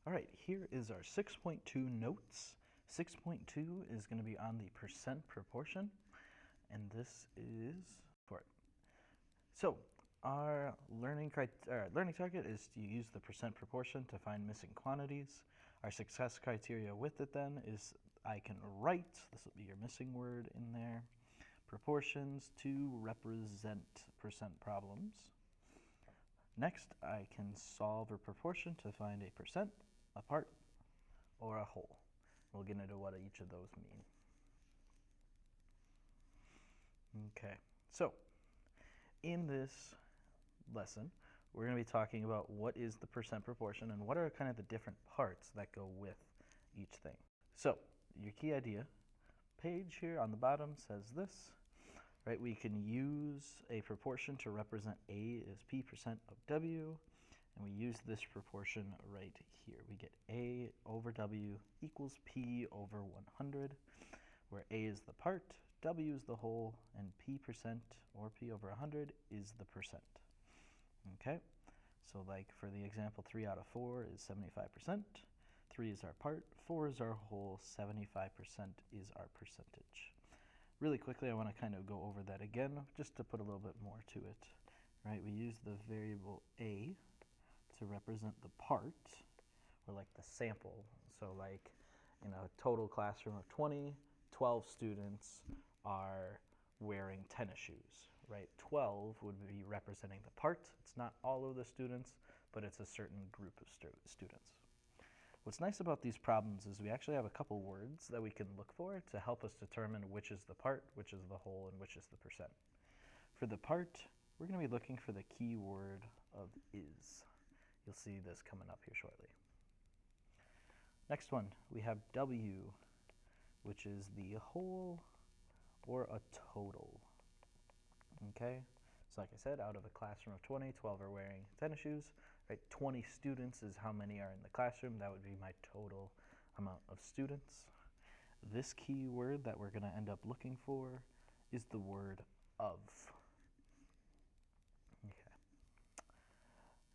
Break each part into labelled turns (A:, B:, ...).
A: All right, here is our 6.2 notes. 6.2 is going to be on the percent proportion, and this is for it. So our learning target is to use the percent proportion to find missing quantities. Our success criteria with it then is I can write, this will be your missing word in there, proportions to represent percent problems. Next, I can solve a proportion to find a percent, a part, or a whole. We'll get into what each of those mean. Okay, so in this lesson, we're going to be talking about what is the percent proportion and what are kind of the different parts that go with each thing. So your key idea page here on the bottom says this, right? We can use a proportion to represent A as P% of W, and we use this proportion right here. We get A over W equals P over 100, where A is the part, W is the whole, and P% or P over 100 is the percent. Okay, so like for the example, 3 out of 4 is 75%, 3 is our part, 4 is our whole, 75% is our percentage. Really quickly, I want to kind of go over that again, just to put a little bit more to it. Right, we use the variable A to represent the part, or like the sample. So like in a total classroom of 20, 12 students are wearing tennis shoes, right? 12 would be representing the part. It's not all of the students, but it's a certain group of students. What's nice about these problems is we actually have a couple words that we can look for to help us determine which is the part, which is the whole, and which is the percent. For the part, we're going to be looking for the key word of is. You'll see this coming up here shortly. Next one, we have W, which is the whole or a total. Okay, so like I said, out of a classroom of 20, 12 are wearing tennis shoes. Right, 20 students is how many are in the classroom. That would be my total amount of students. This key word that we're going to end up looking for is the word of. Okay.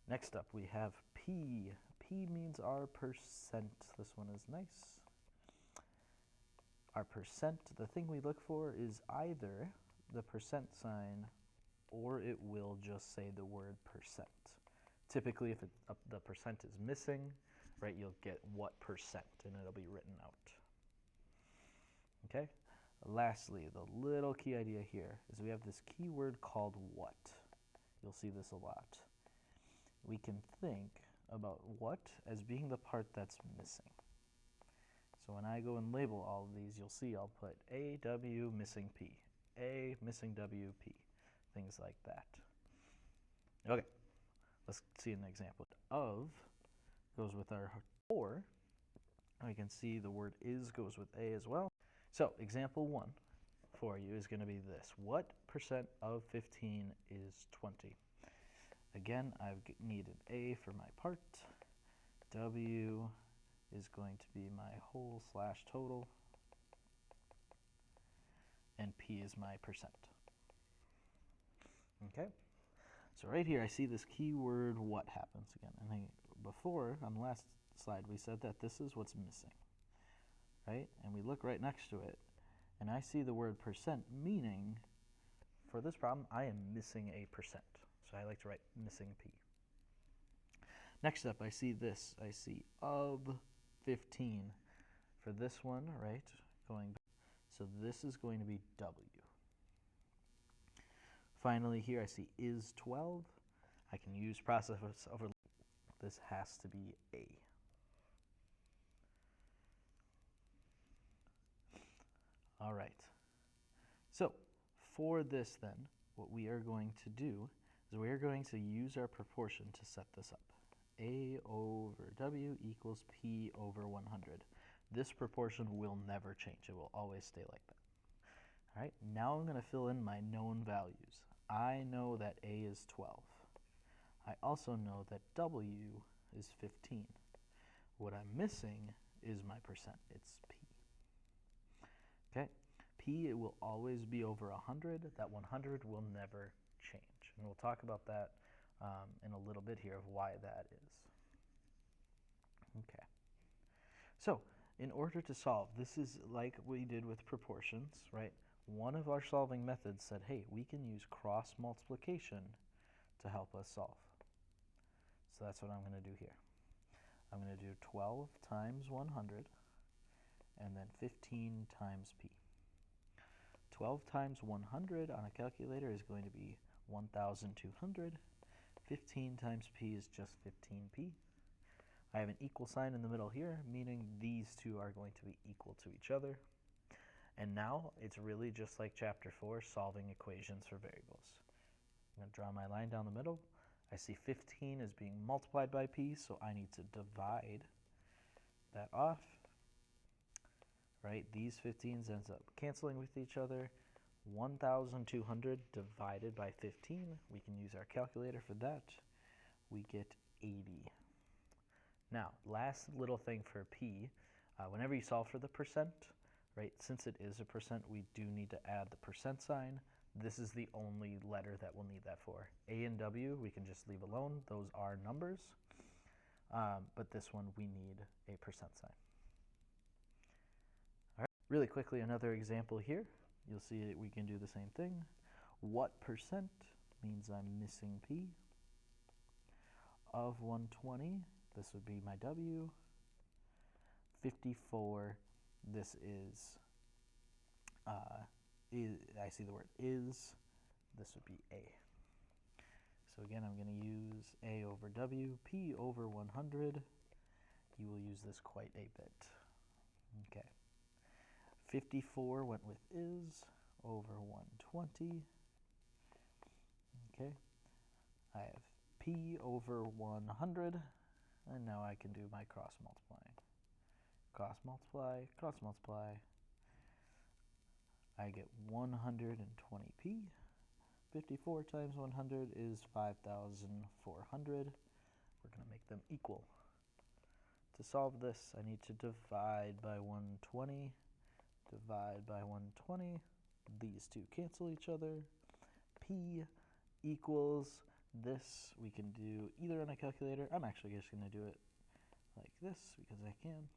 A: Next up, we have P. P means our percent. This one is nice. Our percent, the thing we look for is either the percent sign or it will just say the word percent. Typically, if the percent is missing, right, you'll get what percent, and it'll be written out. Okay? Lastly, the little key idea here is we have this keyword called what. You'll see this a lot. We can think about what as being the part that's missing. So when I go and label all of these, you'll see I'll put A, W, missing P. A, missing W, P. Things like that. Okay, let's see an example. Of goes with our or. We can see the word is goes with A as well. So example 1 for you is going to be this. What percent of 15 is 20? Again, I've needed A for my part. W is going to be my whole / total. And P is my percent. Okay? So right here, I see this keyword what happens again. And before, on the last slide, we said that this is what's missing. Right? And we look right next to it, and I see the word percent, meaning for this problem, I am missing a percent. So I like to write missing P. Next up, I see this. I see of 15. For this one, right, going back. So this is going to be W. Finally, here I see is 12. I can use process overlay. This has to be A. All right. So for this then, what we are going to do is we are going to use our proportion to set this up. A over W equals P over 100. This proportion will never change. It will always stay like that. All right, now I'm going to fill in my known values. I know that A is 12. I also know that W is 15. What I'm missing is my percent. It's P. Okay, P, it will always be over 100. That 100 will never change. And we'll talk about that in a little bit here of why that is. Okay. in order to solve, this is like we did with proportions, right? One of our solving methods said, hey, we can use cross multiplication to help us solve. So that's what I'm going to do here. I'm going to do 12 times 100 and then 15 times p. 12 times 100 on a calculator is going to be 1,200. 15 times p is just 15p. I have an equal sign in the middle here, meaning these two are going to be equal to each other. And now it's really just like chapter 4, solving equations for variables. I'm going to draw my line down the middle. I see 15 is being multiplied by p, so I need to divide that off. Right? These 15s ends up canceling with each other. 1,200 divided by 15. We can use our calculator for that. We get 80. Now, last little thing for p. Whenever you solve for the percent, right, since it is a percent, we do need to add the percent sign. This is the only letter that we'll need that for. A and W, we can just leave alone. Those are numbers. But this one, we need a percent sign. All right, really quickly, another example here. You'll see that we can do the same thing. What percent means I'm missing p of 120? This would be my W. 54, this is, I see the word is, this would be A. So again, I'm going to use A over W, P over 100. You will use this quite a bit. Okay. 54 went with is over 120. Okay. I have P over 100. And now I can do my cross multiplying. Cross multiply, cross multiply. I get 120p. 54 times 100 is 5,400. We're going to make them equal. To solve this, I need to divide by 120. Divide by 120. These two cancel each other. P equals this. We can do either on a calculator. I'm actually just going to do it like this because I can.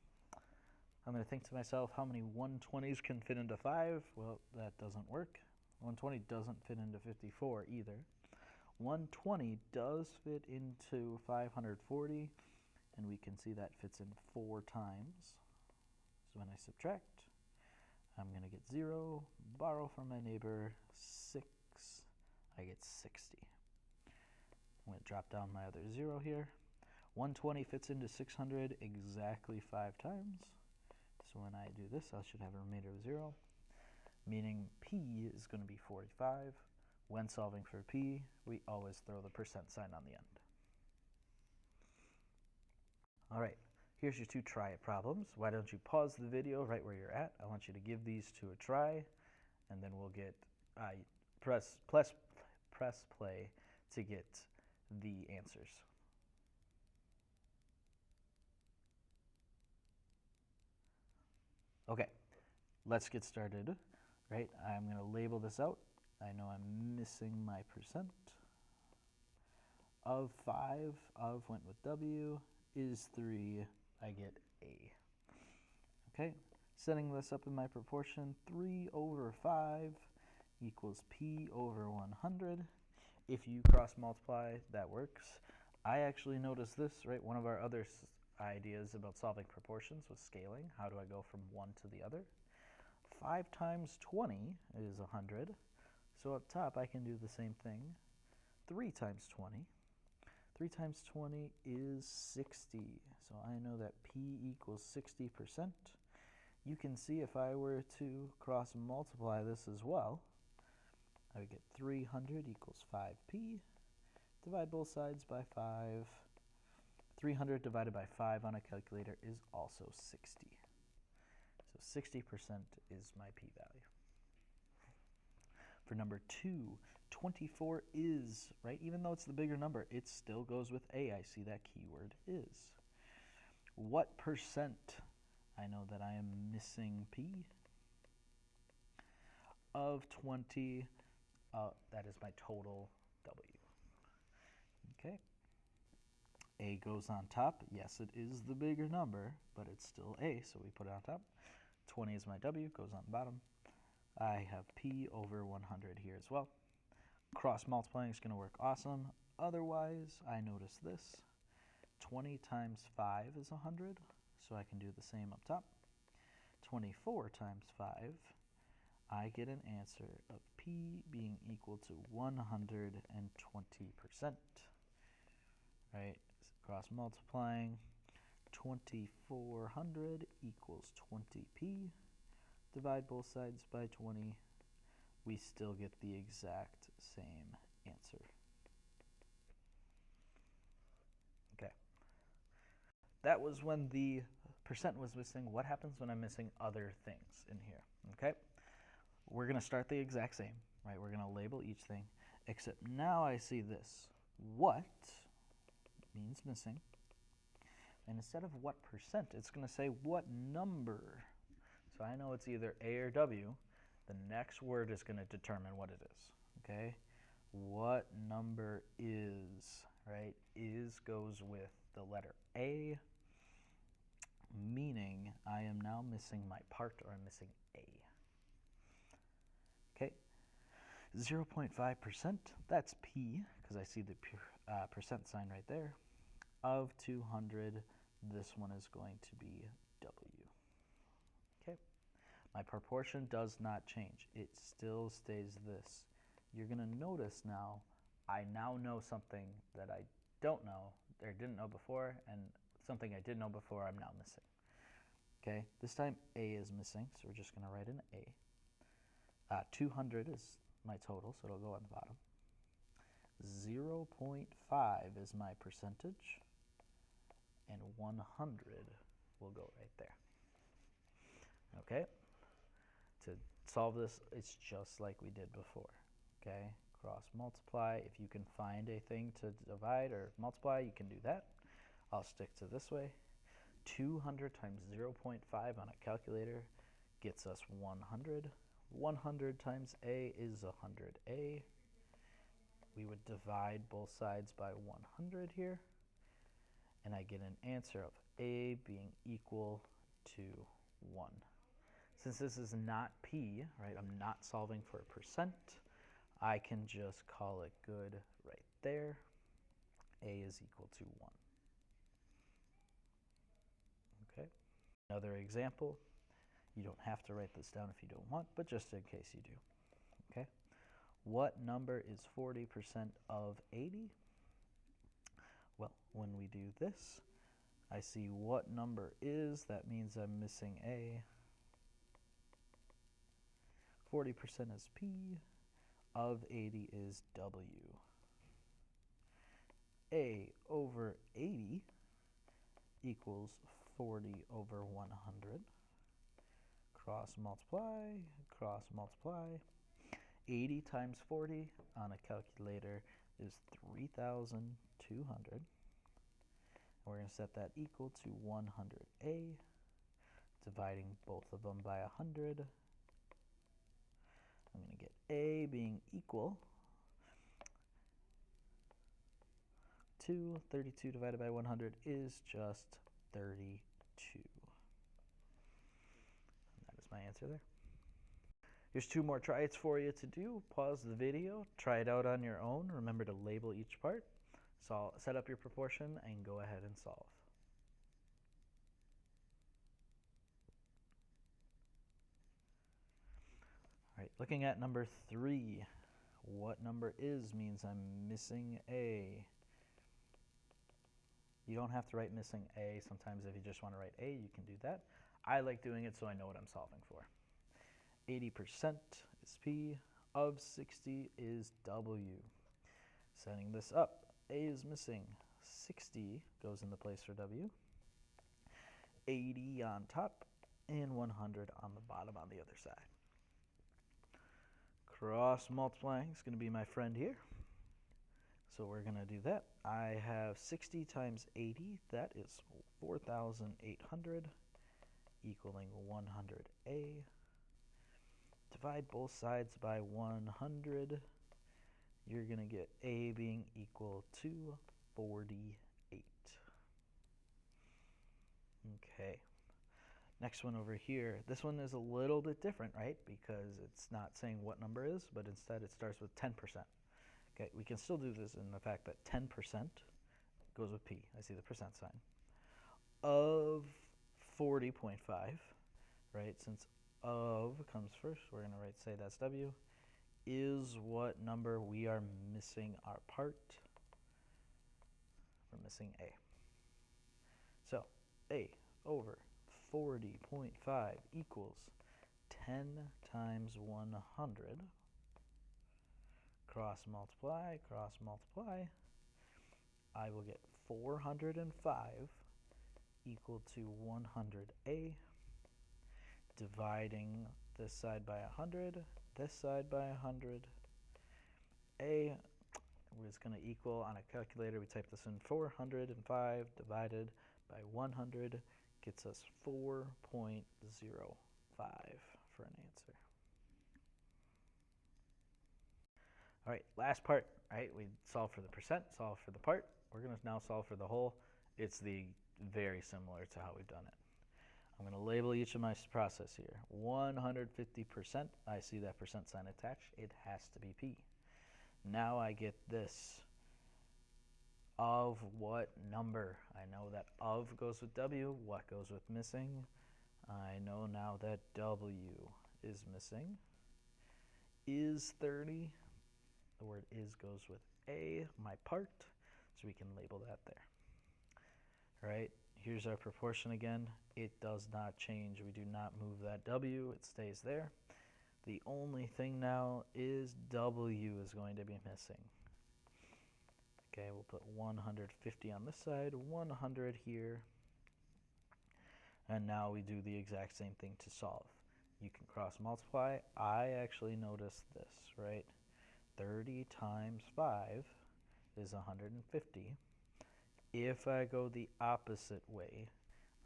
A: I'm going to think to myself, how many 120s can fit into 5? Well, that doesn't work. 120 doesn't fit into 54 either. 120 does fit into 540, and we can see that fits in 4 times. So when I subtract, I'm going to get 0, borrow from my neighbor, 6, I get 60. I'm going to drop down my other 0 here. 120 fits into 600 exactly 5 times. So when I do this, I should have a remainder of 0, meaning p is going to be 45. When solving for p, we always throw the percent sign on the end. All right, here's your 2 try it problems. Why don't you pause the video right where you're at? I want you to give these 2 a try, and then we'll get press play to get the answers. Okay, let's get started, right? I'm going to label this out. I know I'm missing my percent. Of 5, of went with W, is 3, I get A. Okay, setting this up in my proportion, 3 over 5 equals P over 100. If you cross multiply, that works. I actually noticed this, right? One of our other ideas about solving proportions was scaling. How do I go from one to the other? 5 times 20 is 100. So up top, I can do the same thing. 3 times 20. 3 times 20 is 60. So I know that P equals 60%. You can see if I were to cross multiply this as well, I would get 300 equals 5P. Divide both sides by 5. 300 divided by 5 on a calculator is also 60. So 60% is my p-value. For number 2, 24 is, right? Even though it's the bigger number, it still goes with A. I see that keyword is. What percent? I know that I am missing P. Of 20, that is my total W. Okay. A goes on top. Yes, it is the bigger number, but it's still A, so we put it on top. 20 is my W, goes on the bottom. I have P over 100 here as well. Cross multiplying is going to work awesome. Otherwise, I notice this. 20 times 5 is 100, so I can do the same up top. 24 times 5, I get an answer of P being equal to 120%. Right? Cross multiplying, 2400 equals 20p. Divide both sides by 20. We still get the exact same answer. Okay. That was when the percent was missing. What happens when I'm missing other things in here? Okay. We're going to start the exact same, right? We're going to label each thing, except now I see this. What means missing. And instead of what percent, it's going to say what number. So I know it's either A or W. The next word is going to determine what it is, okay? What number is, right? Is goes with the letter A, meaning I am now missing my part, or I'm missing A. Okay, 0.5%, that's P, because I see the percent sign right there. Of 200, this one is going to be W. Okay, my proportion does not change. It still stays this. You're going to notice now, I now know something that I don't know, or didn't know before, and something I did know before I'm now missing. Okay, this time A is missing, so we're just going to write an A. 200 is my total, so it'll go on the bottom. 0.5 is my percentage, and 100 will go right there. Okay, to solve this, it's just like we did before. Okay, cross multiply. If you can find a thing to divide or multiply, you can do that. I'll stick to this way. 200 times 0.5 on a calculator gets us 100. 100 times A is 100A. We would divide both sides by 100 here, and I get an answer of A being equal to 1. Since this is not P, right, I'm not solving for a percent, I can just call it good right there. A is equal to 1. Okay. Another example. You don't have to write this down if you don't want, but just in case you do. Okay. What number is 40% of 80? Well, when we do this, I see what number is. That means I'm missing A. 40% is P. Of 80 is W. A over 80 equals 40 over 100. Cross multiply, cross multiply. 80 times 40 on a calculator is 3,200. We're going to set that equal to 100A, dividing both of them by 100. I'm going to get A being equal to 32 divided by 100 is just 32. And that is my answer there. Here's 2 more try-its for you to do. Pause the video, try it out on your own. Remember to label each part. So set up your proportion and go ahead and solve. All right, looking at number 3. What number is means I'm missing A. You don't have to write missing A. Sometimes if you just want to write A, you can do that. I like doing it so I know what I'm solving for. 80% is P. Of 60 is W. Setting this up, A is missing. 60 goes in the place for W. 80 on top and 100 on the bottom on the other side. Cross multiplying is going to be my friend here. So we're going to do that. I have 60 times 80, that is 4,800, equaling 100A. Divide both sides by 100. You're going to get A being equal to 48. Okay. Next one over here. This one is a little bit different, right? Because it's not saying what number is, but instead it starts with 10%. Okay, we can still do this in the fact that 10% goes with P. I see the percent sign. Of 40.5, right? Since of comes first, we're going to say that's W, is what number we are missing our part. We're missing A. So A over 40.5 equals 10 times 100. Cross multiply, I will get 405 equal to 100A. Dividing this side by 100, this side by 100. A is going to equal, on a calculator, we type this in, 405 divided by 100 gets us 4.05 for an answer. All right, last part, right? We solve for the percent, solve for the part. We're going to now solve for the whole. It's very similar to how we've done it. I'm going to label each of my process here. 150%, I see that percent sign attached. It has to be P. Now I get this. Of what number? I know that of goes with W. What goes with missing? I know now that W is missing. Is 30. The word is goes with A, my part. So we can label that there. All right, here's our proportion again. It does not change. We do not move that W. It stays there. The only thing now is W is going to be missing. Okay, we'll put 150 on this side, 100 here. And now we do the exact same thing to solve. You can cross multiply. I actually noticed this, right? 30 times 5 is 150. If I go the opposite way,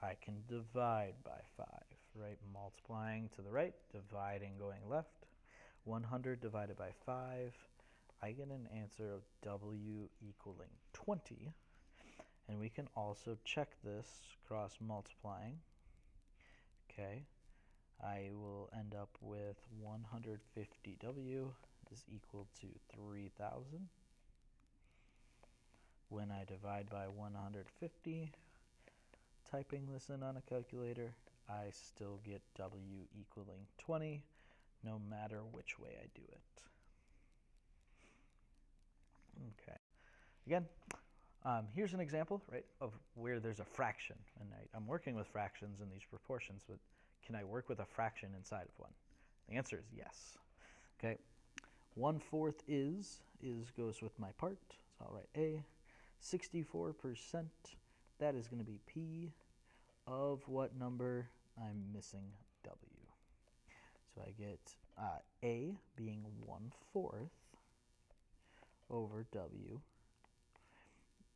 A: I can divide by 5, right? Multiplying to the right, dividing going left. 100 divided by 5, I get an answer of W equaling 20. And we can also check this cross multiplying. Okay, I will end up with 150W is equal to 3,000. When I divide by 150, typing this in on a calculator, I still get W equaling 20, no matter which way I do it. Okay. Again, here's an example, right, of where there's a fraction. And I'm working with fractions in these proportions, but can I work with a fraction inside of one? The answer is yes. Okay. 1/4 is goes with my part, so I'll write A. 64%, that is going to be P. Of what number? I'm missing W. So I get A being 1/4 over W.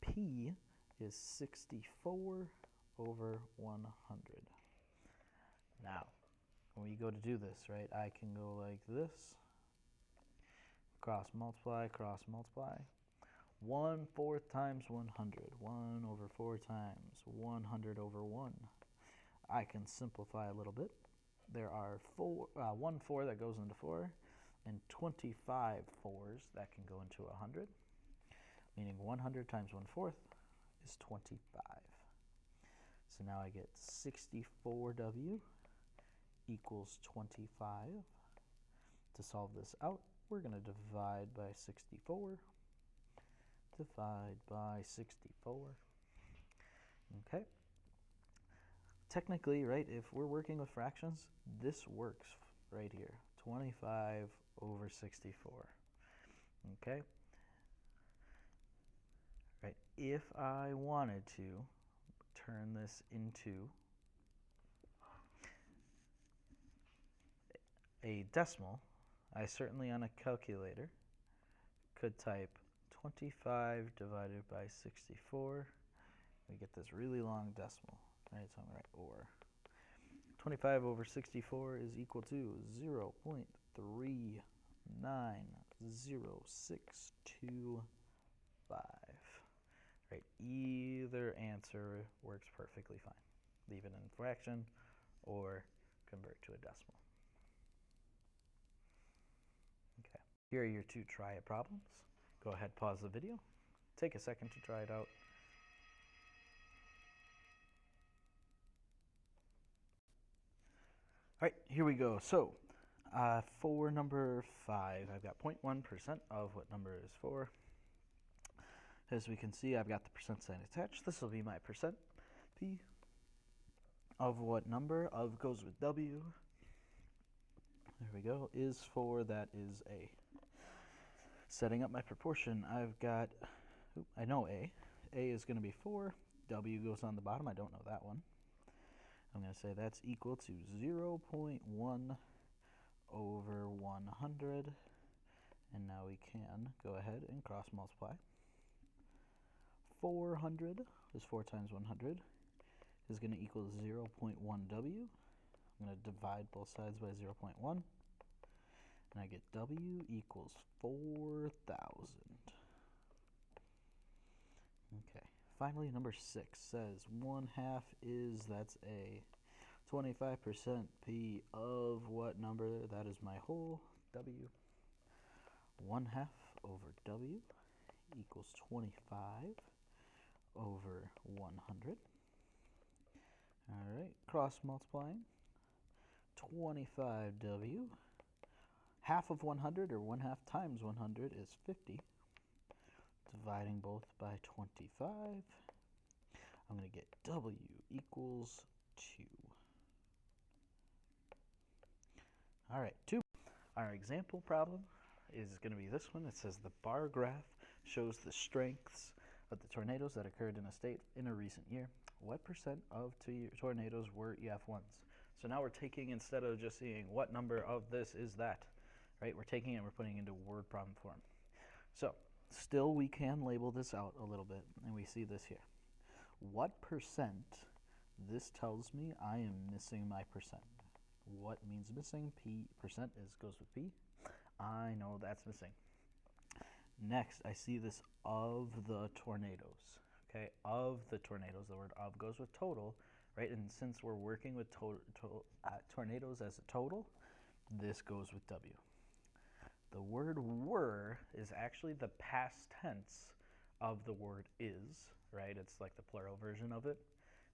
A: P is 64 over 100. Now, when we go to do this, right, I can go like this. Cross multiply, 1/4 times 100. 1 over 4 times 100 over 1. I can simplify a little bit. There are 1 4 that goes into 4, and 25 4s that can go into 100, meaning 100 times 1/4 is 25. So now I get 64W equals 25. To solve this out, we're going to divide by 64. Divide by 64. Okay. Technically, right, if we're working with fractions, this works right here. 25 over 64. Okay. Right. If I wanted to turn this into a decimal, I certainly on a calculator could type 25 divided by 64. We get this really long decimal, right? So I'm going to write or. 25 over 64 is equal to 0.39065. Right? Either answer works perfectly fine. leave it in fraction, or convert to a decimal. Okay, here are your two try it problems. Go ahead, pause the video, take a second to try it out. All right, here we go. So for number 5, I've got 0.1% of what number is 4. As we can see, I've got the percent sign attached. This will be my percent P of what number. Of goes with W. There we go. Is 4, that is A. Setting up my proportion, I've got, I know A. A is going to be 4. W goes on the bottom. I don't know that one. I'm going to say that's equal to 0.1 over 100. And now we can go ahead and cross multiply. 400 is 4 times 100 is going to equal 0.1 W. I'm going to divide both sides by 0.1. And I get W equals 4,000. Okay. Finally, number 6 says 1/2 is, that's A. 25% P of what number? That is my whole W. 1/2 over W equals 25 over 100. All right, cross multiplying. 25W. Half of 100, or 1/2 times 100, is 50. Dividing both by 25, I'm going to get W equals 2. All right, 2. Our example problem is going to be this one. It says the bar graph shows the strengths of the tornadoes that occurred in a state in a recent year. What percent of tornadoes were EF1s? So now we're taking, instead of just seeing what number of this is that, right? We're taking it and we're putting it into word problem form. So still we can label this out a little bit, and we see this here. What percent? This tells me I am missing my percent. What means missing? P percent goes with P. I know that's missing. Next, I see this of the tornadoes. Okay, of the tornadoes. The word of goes with total, right? And since we're working with tornadoes as a total, this goes with W. The word were is actually the past tense of the word is, right? It's like the plural version of it.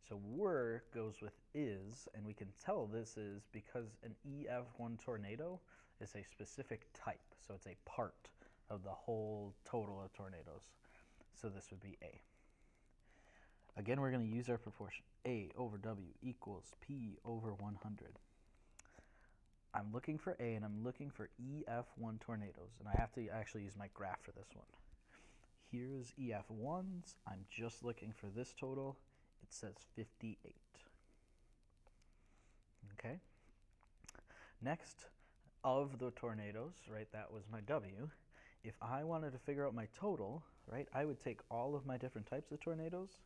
A: So were goes with is, and we can tell this is because an EF1 tornado is a specific type. So it's a part of the whole total of tornadoes. So this would be A. Again, we're going to use our proportion. A over W equals P over 100. I'm looking for A, and I'm looking for EF1 tornadoes, and I have to actually use my graph for this one. Here's EF1s. I'm just looking for this total. It says 58. Okay. Next, of the tornadoes, right, that was my W. If I wanted to figure out my total, right, I would take all of my different types of tornadoes,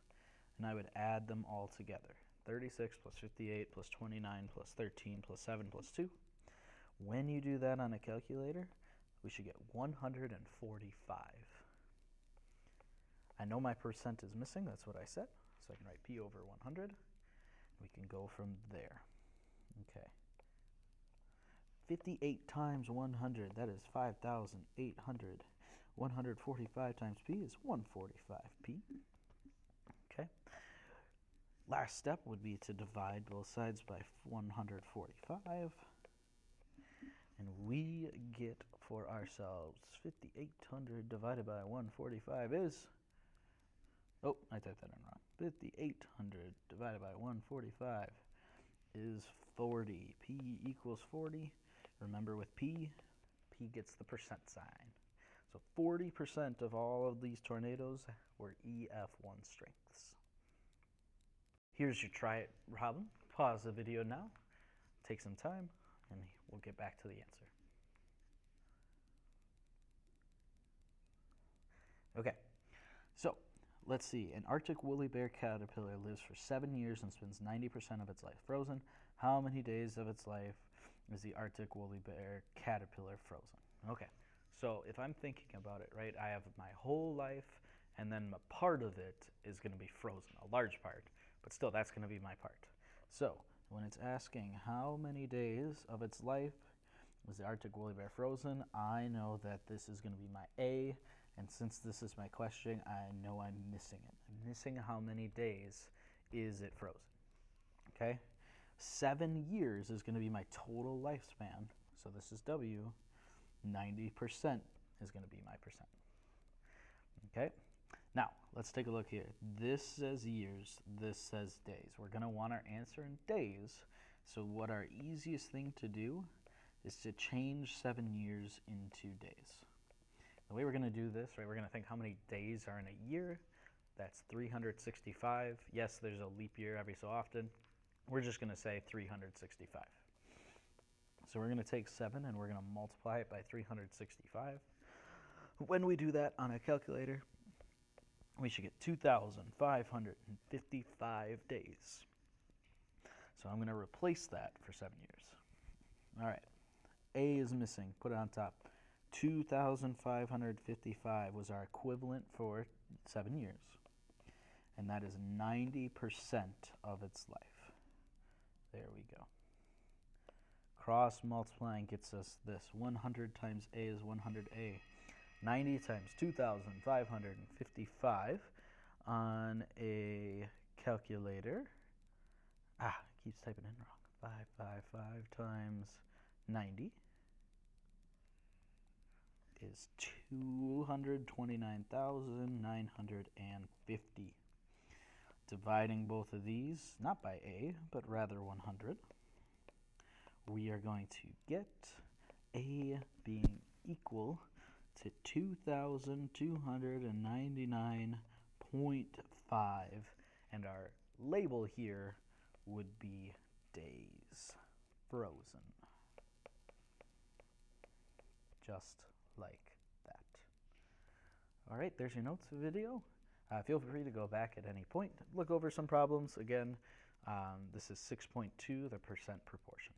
A: and I would add them all together. 36 plus 58 plus 29 plus 13 plus 7 plus 2. When you do that on a calculator, we should get 145. I know my percent is missing, that's what I said. So I can write P over 100. We can go from there. Okay. 58 times 100, that is 5,800. 145 times P is 145P. Okay. Last step would be to divide both sides by 145. And we get for ourselves 5,800 divided by 145 is, oh, I typed that in wrong. 5,800 divided by 145 is 40. P equals 40. Remember with P gets the percent sign. So 40% of all of these tornadoes were EF1 strengths. Here's your try it problem. Pause the video now, take some time, and we'll get back to the answer. Okay, so let's see. An Arctic woolly bear caterpillar lives for 7 years and spends 90% of its life frozen. How many days of its life is the Arctic woolly bear caterpillar frozen? Okay, so if I'm thinking about it, right, I have my whole life, and then a part of it is going to be frozen, a large part, but still that's going to be my part. So when it's asking how many days of its life was the Arctic woolly bear frozen, I know that this is going to be my A, and since this is my question, I know I'm missing it. I'm missing how many days is it frozen. Okay? 7 years is going to be my total lifespan, so this is W. 90% is going to be my percent. Okay? Now, let's take a look here. This says years, this says days. We're going to want our answer in days, so what our easiest thing to do is to change 7 years into days. The way we're going to do this, right, we're going to think how many days are in a year. That's 365. Yes, there's a leap year every so often. We're just going to say 365. So we're going to take 7 and we're going to multiply it by 365. When we do that on a calculator, we should get 2,555 days. So I'm going to replace that for 7 years. All right. A is missing. Put it on top. 2,555 was our equivalent for 7 years. And that is 90% of its life. There we go. Cross multiplying gets us this. 100 times A is 100A. 90 times 2,555 on a calculator. It keeps typing in wrong. 555 times 90 is 229,950. Dividing both of these, not by A, but rather 100, we are going to get A being equal to 2,299.5, and our label here would be days frozen. Just like that. All right, there's your notes video. Feel free to go back at any point, look over some problems. Again, this is 6.2, the percent proportion.